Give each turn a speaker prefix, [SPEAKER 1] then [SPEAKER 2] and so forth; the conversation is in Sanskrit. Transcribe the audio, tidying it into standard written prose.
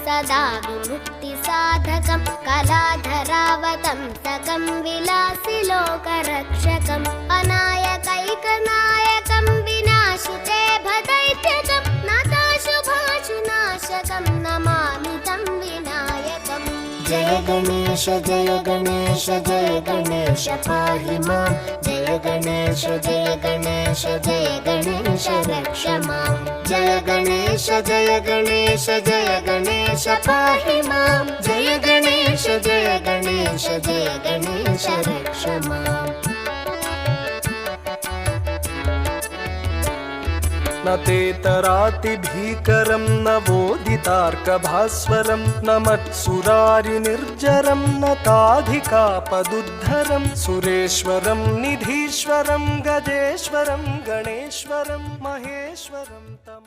[SPEAKER 1] सदा विमुक्तिसाधकं कलाधरावतंसकं विलासिलोकरक्षकम् अनायकैकनायकं विनाशिते भदैत्यकं नताशुभाशुनाशकं नमामि तं विनायकम्। जय गणेश जय गणेश जय गणेश पाहि मां। जय गणेश जय गणेश जय गणेश रक्ष मां। जय गणेश जय गणेश जय गणेश पाहि मां। जय गणेश जय गणेश जय गणेश रक्ष माम्।
[SPEAKER 2] न तेतरातिभीकरं न वोदितार्कभास्वरं न मत्सुरारिनिर्जरं न ताधिकापदुद्धरं सुरेश्वरं निधीश्वरं गजेश्वरं गणेश्वरं महेश्वरं तम्